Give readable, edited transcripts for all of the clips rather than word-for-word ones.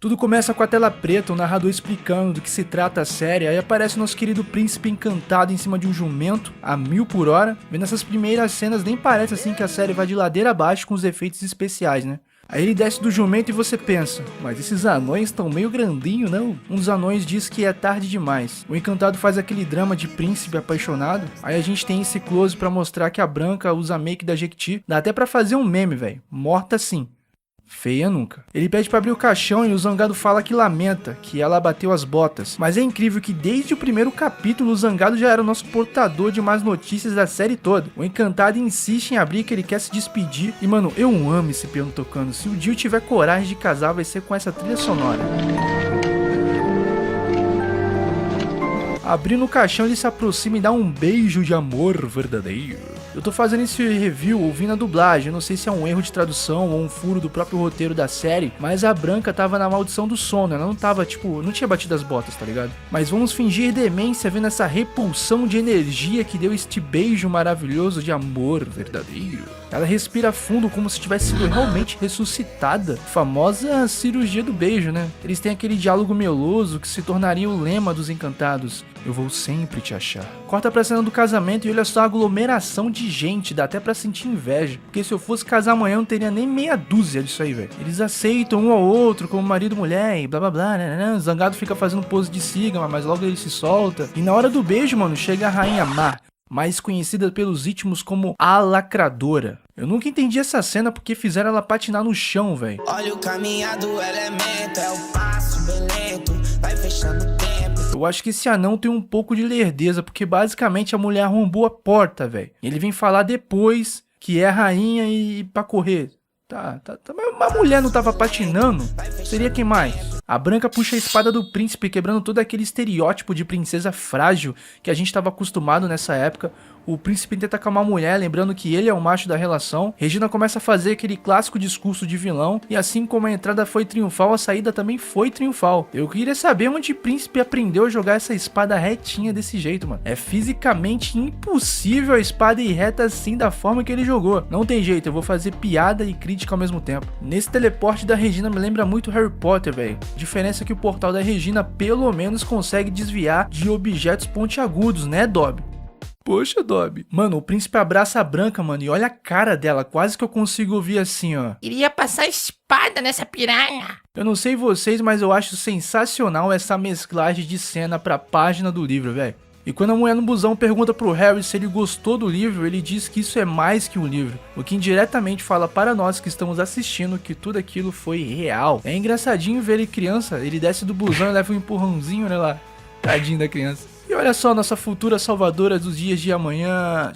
Tudo começa com a tela preta, o narrador explicando do que se trata a série, aí aparece o nosso querido príncipe encantado em cima de um jumento, a 1000 por hora. Vendo essas primeiras cenas, nem parece assim que a série vai de ladeira abaixo com os efeitos especiais, né? Aí ele desce do jumento e você pensa, mas esses anões estão meio grandinho, não? Um dos anões diz que é tarde demais. O encantado faz aquele drama de príncipe apaixonado. Aí a gente tem esse close pra mostrar que a Branca usa a make da Jequiti. Dá até pra fazer um meme, velho. Morta sim. Feia nunca. Ele pede pra abrir o caixão e o Zangado fala que lamenta, que ela bateu as botas. Mas é incrível que desde o primeiro capítulo o Zangado já era o nosso portador de más notícias da série toda. O encantado insiste em abrir que ele quer se despedir. E mano, eu amo esse piano tocando. Se o Dio tiver coragem de casar, vai ser com essa trilha sonora. Abrindo o caixão, ele se aproxima e dá um beijo de amor verdadeiro. Eu tô fazendo esse review ouvindo a dublagem, eu não sei se é um erro de tradução ou um furo do próprio roteiro da série, mas a Branca tava na maldição do sono, ela não tava, não tinha batido as botas, tá ligado? Mas vamos fingir demência vendo essa repulsão de energia que deu este beijo maravilhoso de amor verdadeiro. Ela respira fundo como se tivesse sido realmente ressuscitada. Famosa cirurgia do beijo, né? Eles têm aquele diálogo meloso que se tornaria o lema dos encantados. Eu vou sempre te achar. Corta pra cena do casamento e olha só a aglomeração de gente, dá até pra sentir inveja. Porque se eu fosse casar amanhã não teria nem meia dúzia disso aí, velho. Eles aceitam um ao outro como marido e mulher e blá blá blá, né? Zangado fica fazendo pose de sigma, mas logo ele se solta. E na hora do beijo, mano, chega a Rainha Mar, mais conhecida pelos íntimos como a Lacradora. Eu nunca entendi essa cena porque fizeram ela patinar no chão, velho. Olha o caminhar do elemento, é o passo bem lento, vai fechando o tempo. Eu acho que esse anão tem um pouco de lerdeza, porque basicamente a mulher arrombou a porta, velho. Ele vem falar depois que é a rainha e pra correr. Tá. Mas a mulher não tava patinando? Seria quem mais? A Branca puxa a espada do príncipe, quebrando todo aquele estereótipo de princesa frágil que a gente estava acostumado nessa época. O príncipe tenta acalmar a mulher, lembrando que ele é o macho da relação. Regina começa a fazer aquele clássico discurso de vilão, e assim como a entrada foi triunfal, a saída também foi triunfal. Eu queria saber onde o príncipe aprendeu a jogar essa espada retinha desse jeito, mano. É fisicamente impossível a espada ir reta assim da forma que ele jogou. Não tem jeito, eu vou fazer piada e crítica ao mesmo tempo. Nesse teleporte da Regina me lembra muito Harry Potter, velho. Diferença é que o portal da Regina pelo menos consegue desviar de objetos pontiagudos, né, Dobby? Poxa, Dobby. Mano, o príncipe abraça a Branca, mano, e olha a cara dela, quase que eu consigo ouvir assim, ó. Iria passar espada nessa piranha. Eu não sei vocês, mas eu acho sensacional essa mesclagem de cena pra página do livro, velho. E quando a mulher no busão pergunta pro Harry se ele gostou do livro, ele diz que isso é mais que um livro, o que indiretamente fala para nós que estamos assistindo que tudo aquilo foi real. É engraçadinho ver ele criança, ele desce do busão e leva um empurrãozinho, né lá. Tadinho da criança. E olha só, nossa futura salvadora dos dias de amanhã.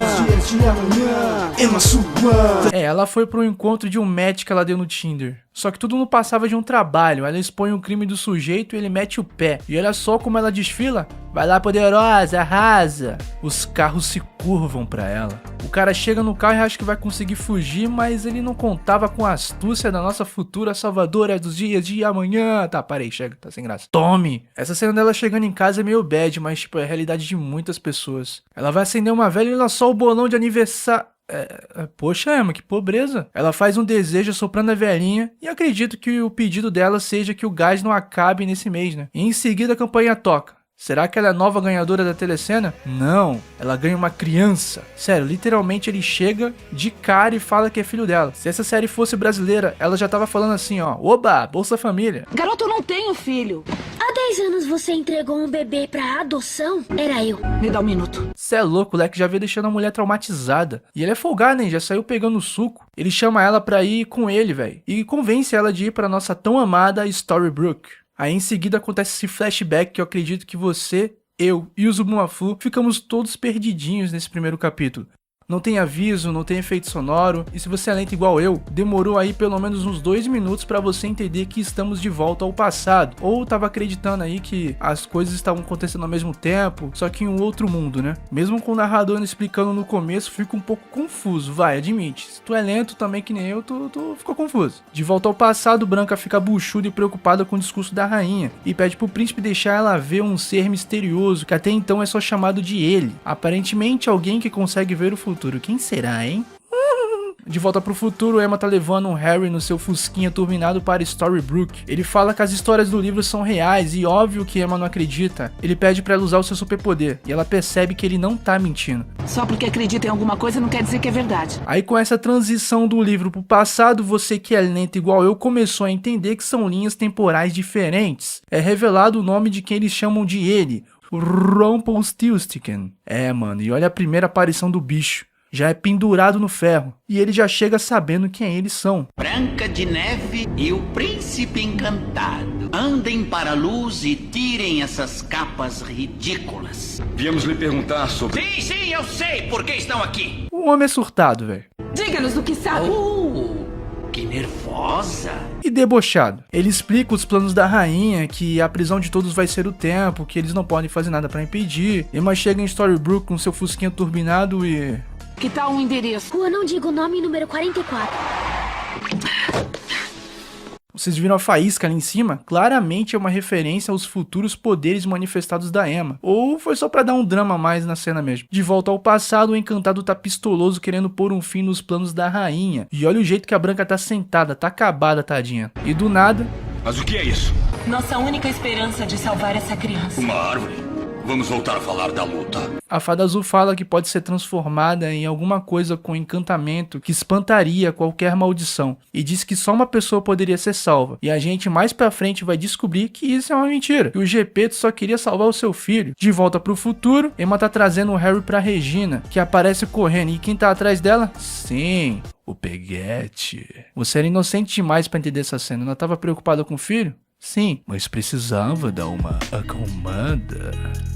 Ela foi pro encontro de um match que ela deu no Tinder. Só que tudo não passava de um trabalho. Ela expõe o crime do sujeito e ele mete o pé. E olha só como ela desfila. Vai lá, poderosa, arrasa. Os carros se curvam pra ela. O cara chega no carro e acha que vai conseguir fugir, mas ele não contava com a astúcia da nossa futura salvadora dos dias de amanhã. Tá, parei, chega, tá sem graça. Tome! Essa cena dela chegando em casa é meio bad, mas é a realidade de muitas pessoas. Ela vai acender uma velha e olha só o bolão de aniversário. Poxa, Emma, que pobreza. Ela faz um desejo soprando a velhinha e acredito que o pedido dela seja que o gás não acabe nesse mês, né? E em seguida a campainha toca. Será que ela é a nova ganhadora da telecena? Não, ela ganha uma criança. Sério, literalmente ele chega de cara e fala que é filho dela. Se essa série fosse brasileira, ela já tava falando assim, ó. Oba, Bolsa Família. Garoto, eu não tenho filho. Há 10 anos você entregou um bebê pra adoção? Era eu. Me dá um minuto. Cê é louco, o Leque já veio deixando a mulher traumatizada. E ele é folgado, hein? Já saiu pegando suco. Ele chama ela pra ir com ele, velho. E convence ela de ir pra nossa tão amada Storybrooke. Aí em seguida acontece esse flashback que eu acredito que você, eu e o Zubumafu ficamos todos perdidinhos nesse primeiro capítulo. Não tem aviso, não tem efeito sonoro, e se você é lento igual eu, demorou aí pelo menos uns 2 minutos pra você entender que estamos de volta ao passado, ou tava acreditando aí que as coisas estavam acontecendo ao mesmo tempo, só que em um outro mundo, né? Mesmo com o narrador explicando no começo, fica um pouco confuso, vai, admite. Se tu é lento também que nem eu, tu ficou confuso. De volta ao passado, Branca fica buchuda e preocupada com o discurso da rainha, e pede pro príncipe deixar ela ver um ser misterioso, que até então é só chamado de ele. Aparentemente alguém que consegue ver o futuro. Quem será, hein? De volta pro futuro, Emma tá levando o Harry no seu fusquinha turbinado para Storybrooke. Ele fala que as histórias do livro são reais e óbvio que Emma não acredita. Ele pede pra ela usar o seu superpoder e ela percebe que ele não tá mentindo. Só porque acredita em alguma coisa não quer dizer que é verdade. Aí com essa transição do livro pro passado, você que é lento igual eu começou a entender que são linhas temporais diferentes. É revelado o nome de quem eles chamam de ele, Rumpelstiltskin. Mano, e olha a primeira aparição do bicho. Já é pendurado no ferro, e ele já chega sabendo quem eles são. Branca de Neve e o Príncipe Encantado. Andem para a luz e tirem essas capas ridículas. Viemos lhe perguntar sobre... Sim, eu sei por que estão aqui. O homem é surtado, velho. Diga-nos o que sabe. Que nervosa. E debochado. Ele explica os planos da rainha, que a prisão de todos vai ser o tempo, que eles não podem fazer nada pra impedir. Emma chega em Storybrooke com seu fusquinha turbinado e... Que tal um endereço? Rua não digo o nome, número 44. Vocês viram a faísca ali em cima? Claramente é uma referência aos futuros poderes manifestados da Emma. Ou foi só pra dar um drama a mais na cena mesmo. De volta ao passado, o Encantado tá pistoloso querendo pôr um fim nos planos da rainha. E olha o jeito que a Branca tá sentada, tá acabada, tadinha. E do nada... Mas o que é isso? Nossa única esperança de salvar essa criança. Uma árvore. Vamos voltar a falar da luta. A Fada Azul fala que pode ser transformada em alguma coisa com encantamento que espantaria qualquer maldição. E diz que só uma pessoa poderia ser salva. E a gente mais pra frente vai descobrir que isso é uma mentira. Que o Gepeto só queria salvar o seu filho. De volta pro futuro, Emma tá trazendo o Harry pra Regina, que aparece correndo. E quem tá atrás dela? Sim, o Peguete. Você era inocente demais pra entender essa cena. Ela tava preocupada com o filho? Sim, mas precisava dar uma acalmada.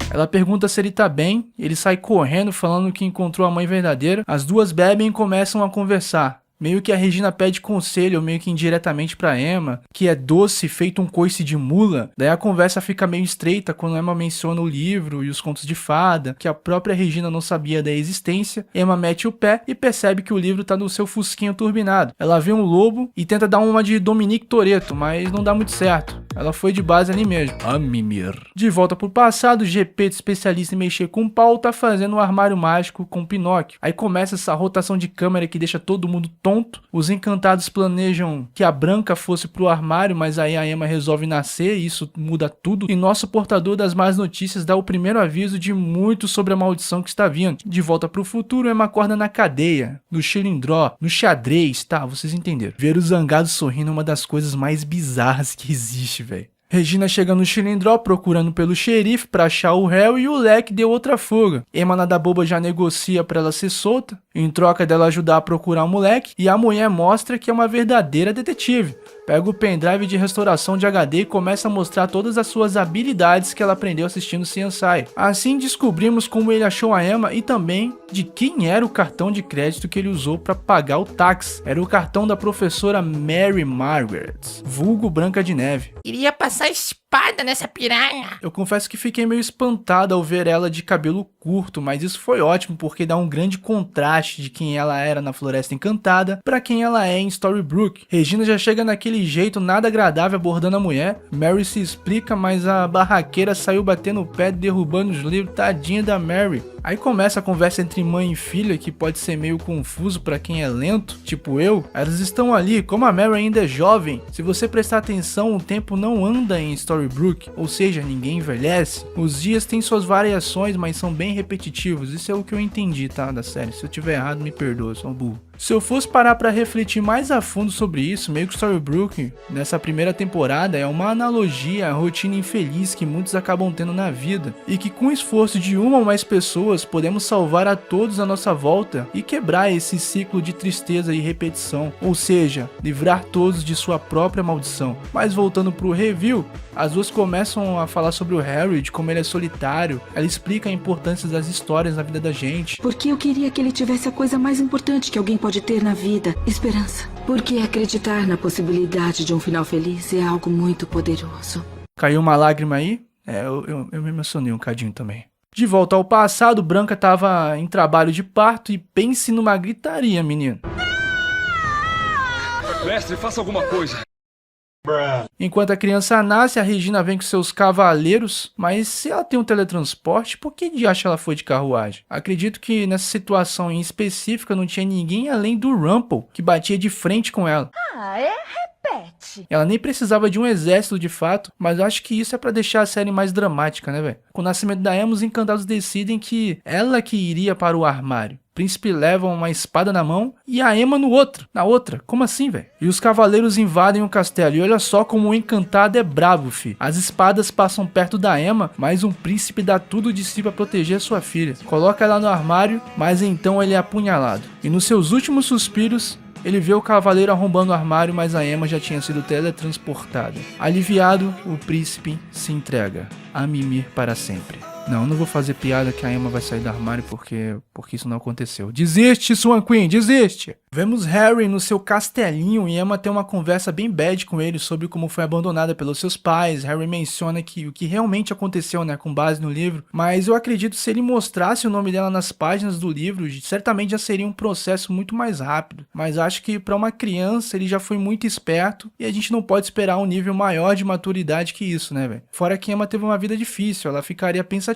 Ela pergunta se ele tá bem, ele sai correndo falando que encontrou a mãe verdadeira. As duas bebem e começam a conversar. Meio que a Regina pede conselho, meio que indiretamente pra Emma, que é doce feito um coice de mula. Daí a conversa fica meio estreita quando Emma menciona o livro e os contos de fada, que a própria Regina não sabia da existência. Emma mete o pé e percebe que o livro tá no seu fusquinho turbinado. Ela vê um lobo e tenta dar uma de Dominique Toretto, mas não dá muito certo. Ela foi de base ali mesmo. A mimir. De volta pro passado, Gepeto, especialista em mexer com pau, tá fazendo um armário mágico com Pinóquio. Aí começa essa rotação de câmera que deixa todo mundo tonto. Os encantados planejam que a Branca fosse pro armário, mas aí a Emma resolve nascer e isso muda tudo. E nosso portador das más notícias dá o primeiro aviso de muito sobre a maldição que está vindo. De volta pro futuro, Emma acorda na cadeia, no xilindró, no xadrez, tá? Vocês entenderam. Ver os zangados sorrindo é uma das coisas mais bizarras que existe, velho. Regina chega no xilindró procurando pelo xerife pra achar o réu e o leque deu outra fuga. Emma nada boba já negocia pra ela ser solta, em troca dela ajudar a procurar o moleque, e a mulher mostra que é uma verdadeira detetive. Pega o pendrive de restauração de HD e começa a mostrar todas as suas habilidades que ela aprendeu assistindo CSI. Assim descobrimos como ele achou a Emma e também de quem era o cartão de crédito que ele usou para pagar o táxi. Era o cartão da professora Mary Margaret, vulgo Branca de Neve. Iria passar espada nessa piranha. Eu confesso que fiquei meio espantado ao ver ela de cabelo curto, mas isso foi ótimo porque dá um grande contraste de quem ela era na Floresta Encantada para quem ela é em Storybrooke. Regina já chega naquele jeito nada agradável abordando a mulher. Mary se explica, mas a barraqueira saiu batendo o pé, derrubando os livros. Tadinha da Mary. Aí começa a conversa entre mãe e filha, que pode ser meio confuso pra quem é lento, tipo eu. Elas estão ali, como a Mary ainda é jovem, se você prestar atenção, o tempo não anda em Storybrooke, ou seja, ninguém envelhece. Os dias têm suas variações, mas são bem repetitivos, isso é o que eu entendi, tá, da série. Se eu tiver errado, me perdoa, sou um burro. Se eu fosse parar pra refletir mais a fundo sobre isso, meio que Storybrooke, nessa primeira temporada, é uma analogia à rotina infeliz que muitos acabam tendo na vida, e que com o esforço de uma ou mais pessoas, podemos salvar a todos à nossa volta e quebrar esse ciclo de tristeza e repetição, ou seja, livrar todos de sua própria maldição. Mas voltando pro review, as duas começam a falar sobre o Harry, de como ele é solitário. Ela explica a importância das histórias na vida da gente. Porque eu queria que ele tivesse a coisa mais importante que alguém pode ter na vida, esperança. Porque acreditar na possibilidade de um final feliz é algo muito poderoso. Caiu uma lágrima aí? Eu me emocionei um cadinho também. De volta ao passado, Branca tava em trabalho de parto e pense numa gritaria, menino. Mestre, faça alguma coisa. Enquanto a criança nasce, a Regina vem com seus cavaleiros, mas se ela tem um teletransporte, por que de acha ela foi de carruagem? Acredito que nessa situação em específica não tinha ninguém além do Rumple que batia de frente com ela. Repete. Ela nem precisava de um exército de fato, mas eu acho que isso é pra deixar a série mais dramática, né, velho? Com o nascimento da Emma, os encantados decidem que ela que iria para o armário. O príncipe leva uma espada na mão e a Emma na outra. Como assim, velho? E os cavaleiros invadem o castelo. E olha só como o encantado é bravo, fi. As espadas passam perto da Emma, mas um príncipe dá tudo de si pra proteger sua filha. Coloca ela no armário, mas então ele é apunhalado. E nos seus últimos suspiros, ele vê o cavaleiro arrombando o armário, mas a Emma já tinha sido teletransportada. Aliviado, o príncipe se entrega a Mimir para sempre. Não vou fazer piada que a Emma vai sair do armário porque isso não aconteceu. Desiste, Swan Queen, desiste! Vemos Harry no seu castelinho e Emma tem uma conversa bem bad com ele sobre como foi abandonada pelos seus pais. Harry menciona que o que realmente aconteceu, né, com base no livro, mas eu acredito que se ele mostrasse o nome dela nas páginas do livro, certamente já seria um processo muito mais rápido. Mas acho que para uma criança ele já foi muito esperto e a gente não pode esperar um nível maior de maturidade que isso, né, velho? Fora que Emma teve uma vida difícil, ela ficaria pensativa,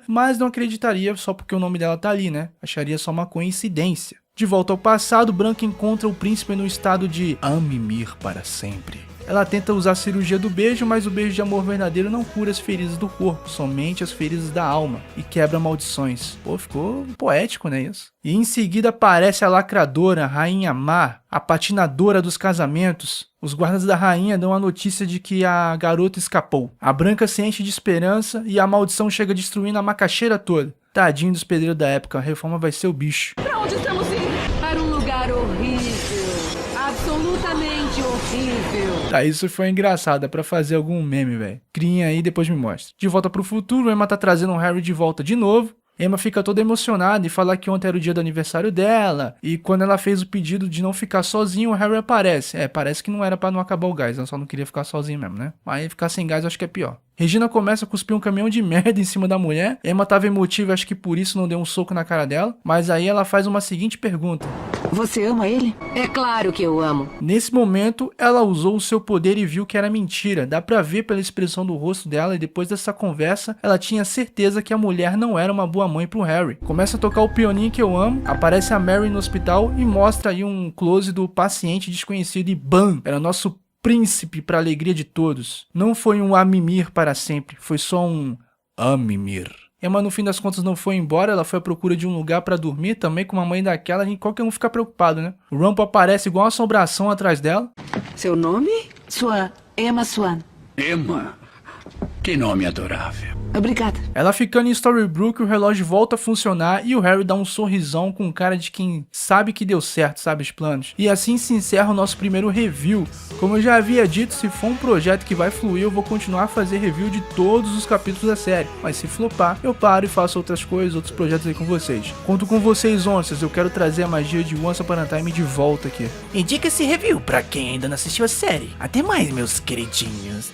mas não acreditaria só porque o nome dela tá ali, né? Acharia só uma coincidência. De volta ao passado, Branca encontra o príncipe no estado de Mimir para sempre. Ela tenta usar a cirurgia do beijo, mas o beijo de amor verdadeiro não cura as feridas do corpo, somente as feridas da alma, e quebra maldições. Pô, ficou poético, né, isso? E em seguida aparece a lacradora, Rainha Má, a patinadora dos casamentos. Os guardas da rainha dão a notícia de que a garota escapou. A Branca se enche de esperança e a maldição chega destruindo a macaxeira toda. Tadinho dos pedreiros da época, a reforma vai ser o bicho. Pra onde estamos indo? Para um lugar horrível. Absolutamente horrível. Tá, isso foi engraçado, é pra fazer algum meme, velho. Criem aí e depois me mostra. De volta pro futuro, Emma tá trazendo o Harry de volta de novo. Emma fica toda emocionada e fala que ontem era o dia do aniversário dela. E quando ela fez o pedido de não ficar sozinho, o Harry aparece. Parece que não era pra não acabar o gás, ela só não queria ficar sozinho mesmo, né? Mas ficar sem gás eu acho que é pior. Regina começa a cuspir um caminhão de merda em cima da mulher. Emma tava emotiva, acho que por isso não deu um soco na cara dela. Mas aí ela faz uma seguinte pergunta. Você ama ele? É claro que eu amo. Nesse momento, ela usou o seu poder e viu que era mentira. Dá pra ver pela expressão do rosto dela e depois dessa conversa, ela tinha certeza que a mulher não era uma boa mãe pro Harry. Começa a tocar o pianinho que eu amo, aparece a Mary no hospital e mostra aí um close do paciente desconhecido e bam! Era nosso príncipe para alegria de todos. Não foi um Mimir para sempre, foi só um Mimir. Emma no fim das contas não foi embora, ela foi à procura de um lugar pra dormir, também com uma mãe daquela, qualquer um fica preocupado, né? O Rumple aparece igual uma assombração atrás dela. Seu nome? Swan. Emma Swan. Emma? Que nome adorável. Obrigada. Ela ficando em Storybrooke, o relógio volta a funcionar e o Harry dá um sorrisão com cara de quem sabe que deu certo, sabe os planos. E assim se encerra o nosso primeiro review. Como eu já havia dito, se for um projeto que vai fluir, eu vou continuar a fazer review de todos os capítulos da série. Mas se flopar, eu paro e faço outras coisas, outros projetos aí com vocês. Conto com vocês, onças, eu quero trazer a magia de Once Upon a Time de volta aqui. Indica esse review pra quem ainda não assistiu a série. Até mais, meus queridinhos.